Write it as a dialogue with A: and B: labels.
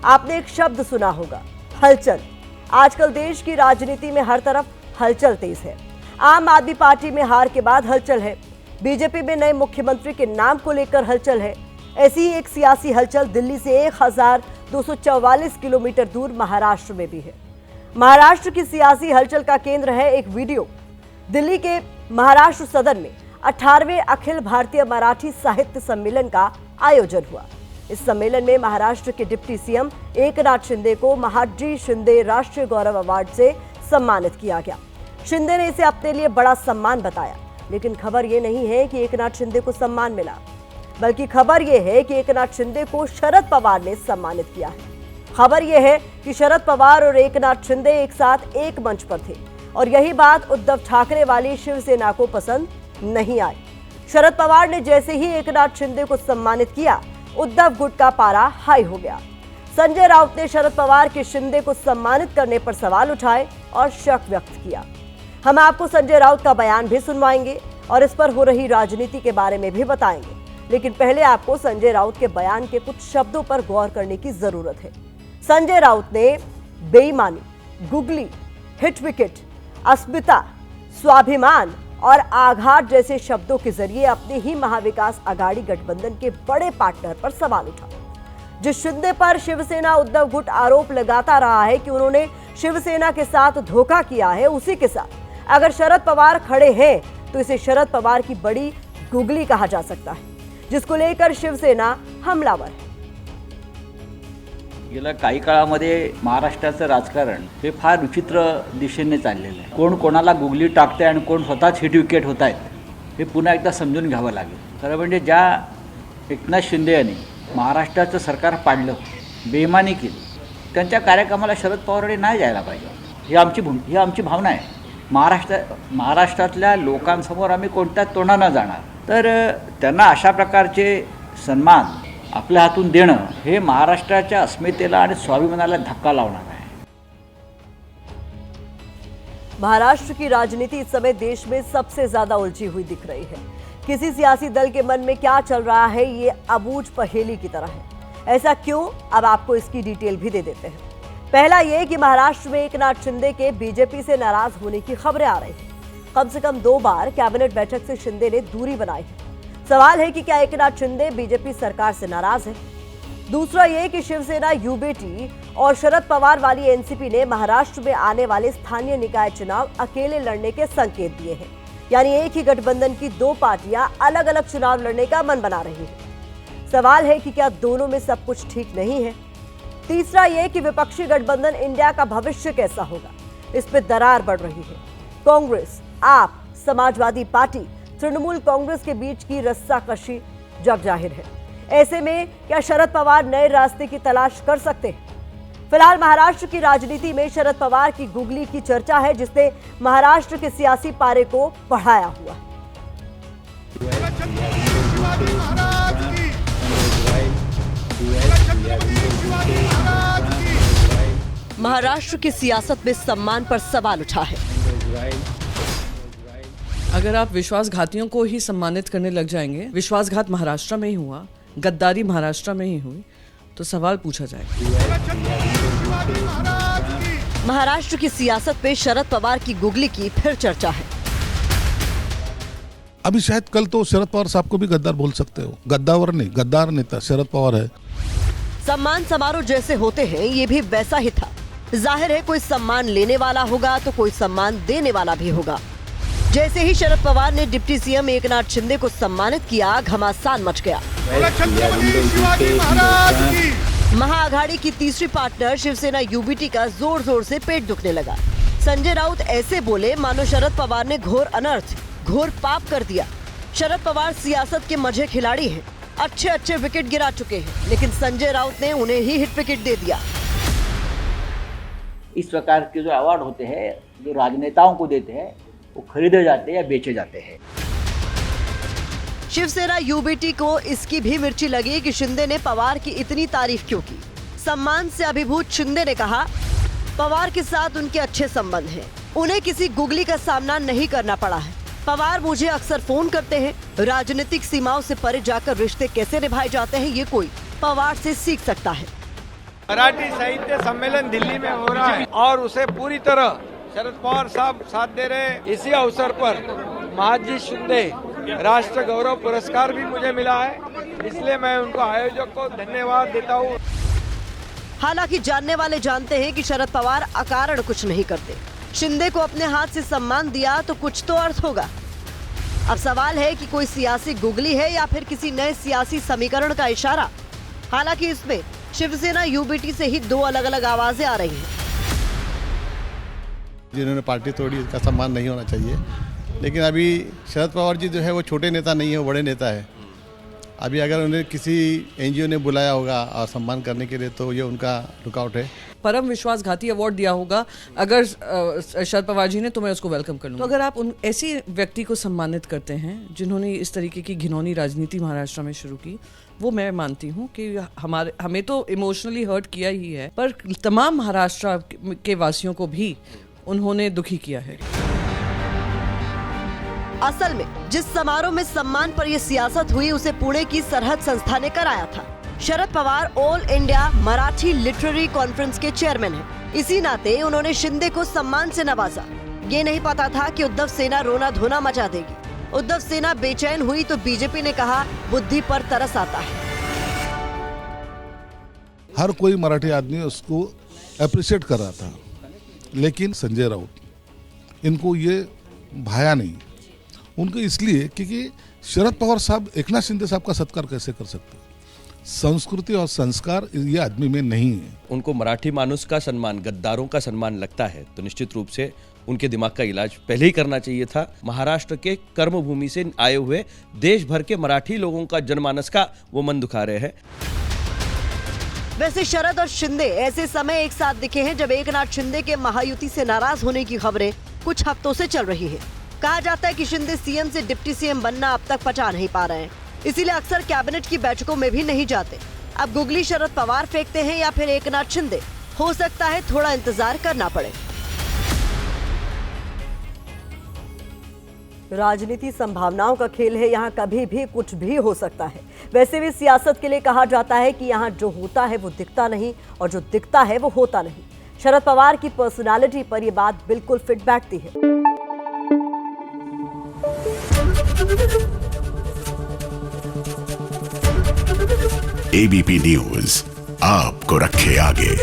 A: आपने एक शब्द सुना होगा, हलचल। आजकल देश की राजनीति में हर तरफ हलचल तेज है। आम आदमी पार्टी में हार के बाद हलचल है, बीजेपी में नए मुख्यमंत्री के नाम को लेकर हलचल है। ऐसी ही एक सियासी हलचल दिल्ली से 1244 किलोमीटर दूर महाराष्ट्र में भी है। महाराष्ट्र की सियासी हलचल का केंद्र है एक वीडियो। दिल्ली के महाराष्ट्र सदन में 18वें अखिल भारतीय मराठी साहित्य सम्मेलन का आयोजन हुआ। इस सम्मेलन में महाराष्ट्र के डिप्टी सीएम एकनाथ शिंदे को महादजी शिंदे राष्ट्रीय गौरव अवार्ड से सम्मानित किया गया। शिंदे ने इसे अपने लिए बड़ा सम्मान बताया, लेकिन खबर ये नहीं है कि एकनाथ शिंदे को सम्मान मिला, बल्कि खबर यह है कि एकनाथ शिंदे को शरद पवार ने सम्मानित किया है। खबर यह है कि शरद पवार और एकनाथ शिंदे एक साथ एक मंच पर थे और यही बात उद्धव ठाकरे वाली शिवसेना को पसंद नहीं आई। शरद पवार ने जैसे ही एकनाथ शिंदे को सम्मानित किया, उद्धव गुट का पारा हाई हो गया। संजय राउत ने शरद पवार के शिंदे को सम्मानित करने पर सवाल उठाए और शक व्यक्त किया। हम आपको संजय राउत का बयान भी सुनवाएंगे और इस पर हो रही राजनीति के बारे में भी बताएंगे, लेकिन पहले आपको संजय राउत के बयान के कुछ शब्दों पर गौर करने की जरूरत है। संजय राउत ने बेईमानी, गुगली, हिट विकेट, अस्मिता, स्वाभिमान और आघात जैसे शब्दों के जरिए अपने ही महाविकास आघाड़ी गठबंधन के बड़े पार्टनर पर सवाल उठाया। जिस शिंदे पर शिवसेना उद्धव गुट आरोप लगाता रहा है कि उन्होंने शिवसेना के साथ धोखा किया है, उसी के साथ अगर शरद पवार खड़े हैं तो इसे शरद पवार की बड़ी गुगली कहा जा सकता है, जिसको लेकर शिवसेना हमलावर है।
B: गेल्या काही काळामध्ये महाराष्ट्राचं राजकारण हे फार विचित्र दिशेने चाललेलं आहे। कोण कोणाला गुगली टाकते आणि कोण स्वतःच हिट विकेट होत आहेत हे पुन्हा एकदा समजून घ्यावं लागेल। खरं म्हणजे ज्या एकनाथ शिंदे यांनी महाराष्ट्राचं सरकार पाडलं, बेईमानी केली, त्यांच्या कार्यक्रमाला शरद पवारांनी नाही जायला पाहिजे, ही आमची भावना आहे। महाराष्ट्रातल्या लोकांसमोर आम्ही कोणत्याच तोंडानं जाणार, तर त्यांना अशा प्रकारचे सन्मान आपल्या हातून देणं हे महाराष्ट्राच्या अस्मितेला आणि स्वाभिमानाला धक्का लावणार आहे।
A: महाराष्ट्र की राजनीति इस समय देश में सबसे ज्यादा उलझी हुई दिख रही है। किसी सियासी दल के मन में क्या चल रहा है, ये अबूझ पहेली की तरह है। ऐसा क्यों, अब आपको इसकी डिटेल भी दे देते हैं। पहला ये कि महाराष्ट्र में एकनाथ शिंदे के बीजेपी से नाराज होने की खबरें आ रही हैं। कम से कम 2 बार कैबिनेट बैठक से शिंदे ने दूरी बनाई है। सवाल है कि क्या एकनाथ शिंदे बीजेपी सरकार से नाराज है। दूसरा ये कि शिवसेना यूबीटी और शरद पवार वाली एनसीपी ने महाराष्ट्र में आने वाले स्थानीय निकाय चुनाव अकेले लड़ने के संकेत दिए हैं, यानी एक ही गठबंधन की 2 पार्टियां अलग अलग चुनाव लड़ने का मन बना रही हैं। सवाल है कि क्या दोनों में सब कुछ ठीक नहीं है। तीसरा ये कि विपक्षी गठबंधन इंडिया का भविष्य कैसा होगा, इस पर दरार बढ़ रही है। कांग्रेस, आप, समाजवादी पार्टी, तृणमूल कांग्रेस के बीच की रस्साकशी जग जाहिर है। ऐसे में क्या शरद पवार नए रास्ते की तलाश कर सकते हैं? फिलहाल महाराष्ट्र की राजनीति में शरद पवार की गुगली की चर्चा है, जिसने महाराष्ट्र के सियासी पारे को बढ़ाया हुआ है। महाराष्ट्र की सियासत में सम्मान पर सवाल उठा है।
C: अगर आप विश्वासघातियों को ही सम्मानित करने लग जाएंगे, विश्वासघात महाराष्ट्र में ही हुआ, गद्दारी महाराष्ट्र में ही हुई, तो सवाल पूछा जाएगा।
A: महाराष्ट्र की सियासत पे शरद पवार की गुगली की फिर चर्चा है।
D: अभी शायद कल तो शरद पवार साहब को भी गद्दार बोल सकते हो। गद्दावर नहीं, गद्दार नेता शरद पवार है।
A: सम्मान समारोह जैसे होते हैं, ये भी वैसा ही था। जाहिर है कोई सम्मान लेने वाला होगा तो कोई सम्मान देने वाला भी होगा। जैसे ही शरद पवार ने डिप्टी सीएम एकनाथ शिंदे को सम्मानित किया, घमासान मच गया। महाआघाड़ी की तीसरी पार्टनर शिवसेना यूबीटी का जोर जोर से पेट दुखने लगा। संजय राउत ऐसे बोले मानो शरद पवार ने घोर अनर्थ, घोर पाप कर दिया। शरद पवार सियासत के मझे खिलाड़ी हैं, अच्छे विकेट गिरा चुके हैं, लेकिन संजय राउत ने उन्हें ही हिट विकेट दे दिया।
B: इस प्रकार के जो अवार्ड होते हैं, जो राजनेताओं को देते हैं, वो खरीदे जाते हैं या बेचे जाते हैं।
A: शिवसेना यूबीटी को इसकी भी मिर्ची लगी कि शिंदे ने पवार की इतनी तारीफ क्यों की। सम्मान से अभिभूत शिंदे ने कहा, पवार के साथ उनके अच्छे संबंध हैं, उन्हें किसी गुगली का सामना नहीं करना पड़ा है। पवार मुझे अक्सर फोन करते हैं, राजनीतिक सीमाओं से परे जाकर रिश्ते कैसे निभाए जाते हैं, ये कोई पवार से सीख सकता है।
E: मराठी साहित्य सम्मेलन दिल्ली में हो रहा है और उसे पूरी तरह शरद पवार साहब साथ दे रहे हैं। इसी अवसर पर महाजी शिंदे राष्ट्र गौरव पुरस्कार भी मुझे मिला है, इसलिए मैं उनको आयोजक को धन्यवाद देता हूँ।
A: हालांकि जानने वाले जानते हैं कि शरद पवार अकारण कुछ नहीं करते। शिंदे को अपने हाथ से सम्मान दिया तो कुछ तो अर्थ होगा। अब सवाल है कि कोई सियासी गुगली है या फिर किसी नए सियासी समीकरण का इशारा। हालांकि इसमें शिवसेना यूबीटी से ही दो अलग अलग आवाजें आ रही हैं।
F: जिन्होंने पार्टी तोड़ी उसका सम्मान नहीं होना चाहिए, लेकिन अभी शरद पवार जी जो है वो छोटे नेता नहीं है, वो बड़े नेता है। अभी अगर उन्हें किसी एनजीओ ने बुलाया होगा और सम्मान करने के लिए तो ये उनका लुकआउट है।
C: परम विश्वासघाती अवार्ड दिया होगा अगर शरद पवार जी ने, तो मैं उसको वेलकम कर लूँगा। तो अगर आप उन ऐसी व्यक्ति को सम्मानित करते हैं जिन्होंने इस तरीके की घिनौनी राजनीति महाराष्ट्र में शुरू की, वो मैं मानती हूँ कि हमें तो इमोशनली हर्ट किया ही है, पर तमाम महाराष्ट्र के वासियों को भी उन्होंने दुखी किया है।
A: असल में जिस समारोह में सम्मान पर यह सियासत हुई उसे पुणे की सरहद संस्था ने कराया था। Sharad Pawar all India Marathi literary conference के चेयरमैन हैं। इसी नाते उन्होंने शिंदे को सम्मान से नवाजा। ये नहीं पता था कि उद्धव सेना रोना धोना मचा देगी। उद्धव सेना बेचैन हुई तो बीजेपी ने कहा बुद्धि पर तरस आता है।
D: हर कोई मराठी आदमी उसको अप्रिशिएट कर रहा था, लेकिन संजय राउत इनको ये भाया नहीं। उनको इसलिए क्योंकि शरद पवार साहब एकनाथ शिंदे साहब का सत्कार कैसे कर सकते? संस्कृति और संस्कार ये आदमी में नहीं है।
G: उनको मराठी मानुस का सम्मान, गद्दारों का सम्मान लगता है तो निश्चित रूप से उनके दिमाग का इलाज पहले ही करना चाहिए था। महाराष्ट्र के कर्मभूमि से आए हुए देश भर के मराठी लोगों का जनमानस का वो मन दुखा रहे हैं।
A: वैसे शरद और शिंदे ऐसे समय एक साथ दिखे हैं जब एकनाथ शिंदे के महायुति से नाराज होने की खबरें कुछ हफ्तों से चल रही हैं। कहा जाता है कि शिंदे सीएम से डिप्टी सीएम बनना अब तक पचा नहीं पा रहे हैं, इसीलिए अक्सर कैबिनेट की बैठकों में भी नहीं जाते। अब गुगली शरद पवार फेंकते हैं या फिर एकनाथ शिंदे, हो सकता है थोड़ा इंतजार करना पड़े। राजनीति संभावनाओं का खेल है, यहाँ कभी भी कुछ भी हो सकता है। वैसे भी सियासत के लिए कहा जाता है कि यहाँ जो होता है वो दिखता नहीं और जो दिखता है वो होता नहीं। शरद पवार की पर्सनालिटी पर यह बात बिल्कुल फिट बैठती है।
H: एबीपी न्यूज आपको रखे आगे।